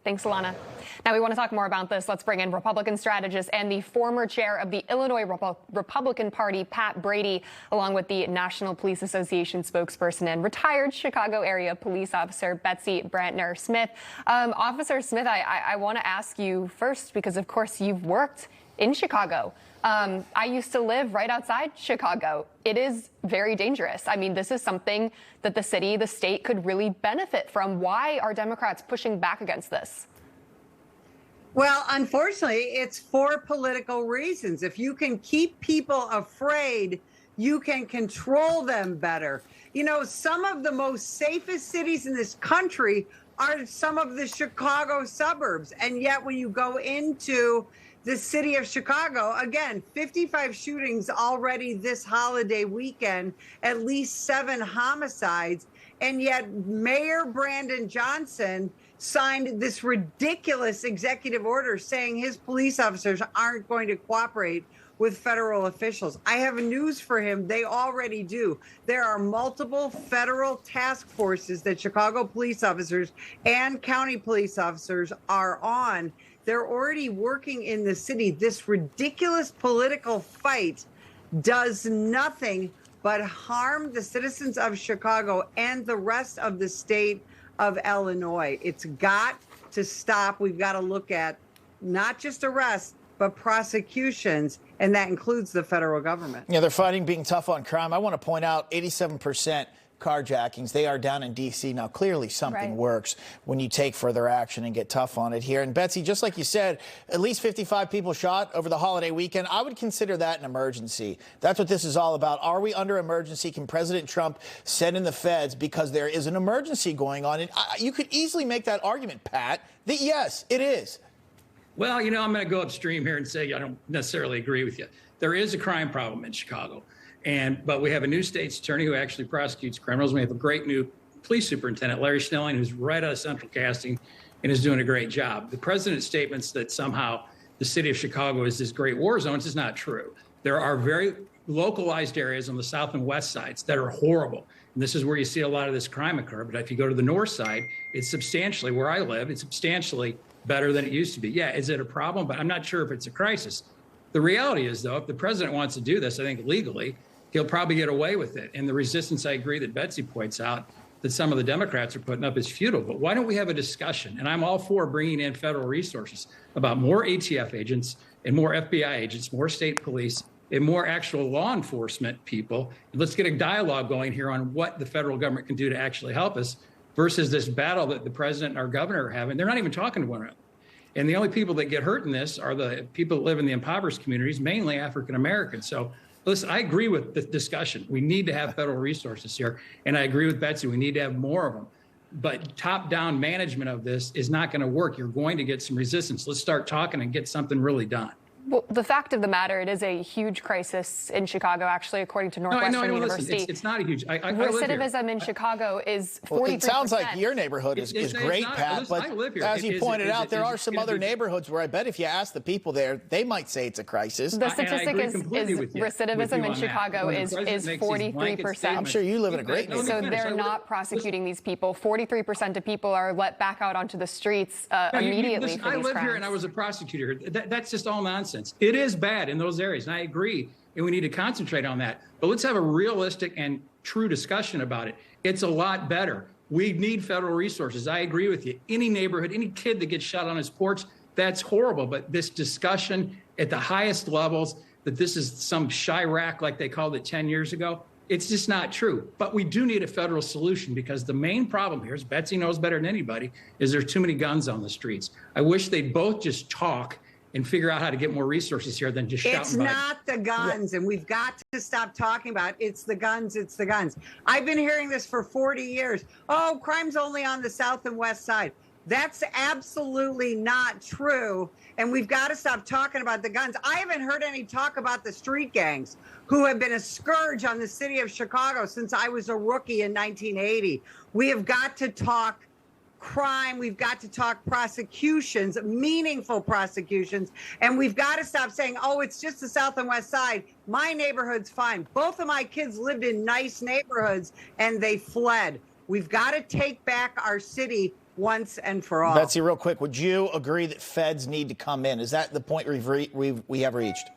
Thanks, Alana. Now we want to talk more about this. Let's bring in Republican strategist and the former chair of the Illinois Republican Party, Pat Brady, along with the National Police Association spokesperson and retired Chicago area police officer Betsy Brantner Smith. Officer Smith, I want to ask you first, because of course you've worked in Chicago. I used to live right outside Chicago. It is very dangerous. I mean, this is something that the city, the state could really benefit from. Why are Democrats pushing back against this? Well, unfortunately, it's for political reasons. If you can keep people afraid, you can control them better. You know, some of the most safest cities in this country are some of the Chicago suburbs. And yet when you go into the city of Chicago, again, 55 shootings already this holiday weekend, at least 7 homicides. And yet Mayor Brandon Johnson signed this ridiculous executive order saying his police officers aren't going to cooperate with federal officials. I have news for him. They already do. There are multiple federal task forces that Chicago police officers and county police officers are on. They're already working in the city. This ridiculous political fight does nothing but harm the citizens of Chicago and the rest of the state of Illinois. It's got to stop. We've got to look at not just arrests, but prosecutions, and that includes the federal government. Yeah, they're fighting being tough on crime. I want to point out 87% carjackings. They are down in D.C. Now, clearly something works when you take further action and get tough on it here. And Betsy, just like you said, at least 55 people shot over the holiday weekend. I would consider that an emergency. That's what this is all about. Are we under emergency? Can President Trump send in the feds because there is an emergency going on? And you could easily make that argument, Pat, that yes, it is. Well, you know, I'm going to go upstream here and say I don't necessarily agree with you. There is a crime problem in Chicago. But we have a new state's attorney who actually prosecutes criminals. We have a great new police superintendent, Larry Snelling, who's right out of Central Casting and is doing a great job. The president's statements that somehow the city of Chicago is this great war zone is not true. There are very localized areas on the south and west sides that are horrible. And this is where you see a lot of this crime occur. But if you go to the north side, it's substantially, where I live, it's substantially better than it used to be. Yeah, is it a problem? But I'm not sure if it's a crisis. The reality is, though, if the president wants to do this, I think legally, he'll probably get away with it. And the resistance, I agree, that Betsy points out that some of the Democrats are putting up is futile. But why don't we have a discussion? And I'm all for bringing in federal resources about more ATF agents and more FBI agents, more state police, and more actual law enforcement people. And let's get a dialogue going here on what the federal government can do to actually help us versus this battle that the president and our governor are having. They're not even talking to one another. And the only people that get hurt in this are the people that live in the impoverished communities, mainly African Americans. So listen, I agree with the discussion. We need to have federal resources here. And I agree with Betsy, we need to have more of them. But top-down management of this is not going to work. You're going to get some resistance. Let's start talking and get something really done. Well, the fact of the matter, it is a huge crisis in Chicago, actually, according to Northwestern University. Listen, it's not a huge. Recidivism in Chicago is 43%. Well, it sounds like your neighborhood is great, Pat, but as you pointed out, there are some other neighborhoods where I bet if you ask the people there, they might say it's a crisis. The statistic is recidivism in Chicago is 43%. I'm sure you live in a great neighborhood. So they're not prosecuting these people. 43% of people are let back out onto the streets immediately for these crimes. I live here and I was a prosecutor. That's just all nonsense. It is bad in those areas, and I agree, and we need to concentrate on that. But let's have a realistic and true discussion about it. It's a lot better. We need federal resources. I agree with you. Any neighborhood, any kid that gets shot on his porch, that's horrible. But this discussion at the highest levels, that this is some Chirac like they called it 10 years ago, it's just not true. But we do need a federal solution, because the main problem here, as Betsy knows better than anybody, is there's too many guns on the streets. I wish they'd both just talk and figure out how to get more resources here than just shouting. It's not the guns, and we've got to stop talking about it's the guns, it's the guns. I've been hearing this for 40 years. Oh, crime's only on the south and west side. That's absolutely not true, and we've got to stop talking about the guns. I haven't heard any talk about the street gangs, who have been a scourge on the city of Chicago since I was a rookie in 1980. We have got to talk crime. We've got to talk prosecutions, meaningful prosecutions, and we've got to stop saying, oh, it's just the south and west side. My neighborhood's fine. Both of my kids lived in nice neighborhoods and they fled. We've got to take back our city once and for all. Betsy, real quick, would you agree that feds need to come in? Is that the point we have reached?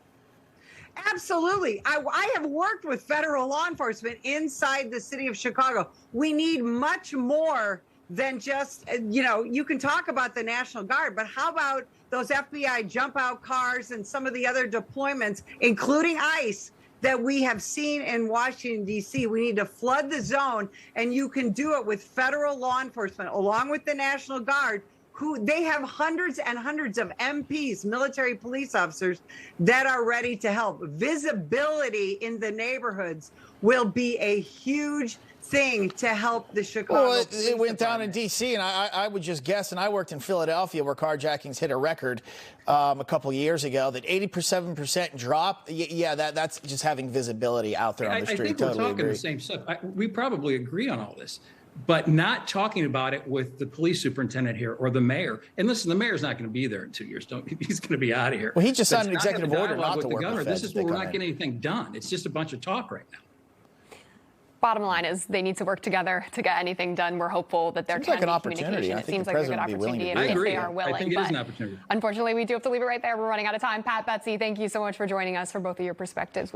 Absolutely. I have worked with federal law enforcement inside the city of Chicago. We need much more than just, you can talk about the National Guard, but how about those FBI jump out cars and some of the other deployments, including ICE, that we have seen in Washington, D.C. We need to flood the zone, and you can do it with federal law enforcement along with the National Guard, who they have hundreds and hundreds of MPs, military police officers, that are ready to help. Visibility in the neighborhoods will be a huge thing to help the Chicago. Well, it went down in D.C., and I would just guess, and I worked in Philadelphia where carjackings hit a record a couple years ago, that 87% drop. Yeah, that's just having visibility out there on the street. I think we're talking the same stuff. We probably agree on all this, but not talking about it with the police superintendent here or the mayor. And listen, the mayor's not going to be there in 2 years. He's going to be out of here. Well, he just signed an executive order not to work with feds. This is where we're not getting anything done. It's just a bunch of talk right now. Bottom line is they need to work together to get anything done. We're hopeful that there can be communication. It seems like a good opportunity if they are willing. I think it is an opportunity. Unfortunately, we do have to leave it right there. We're running out of time. Pat, Betsy, thank you so much for joining us for both of your perspectives.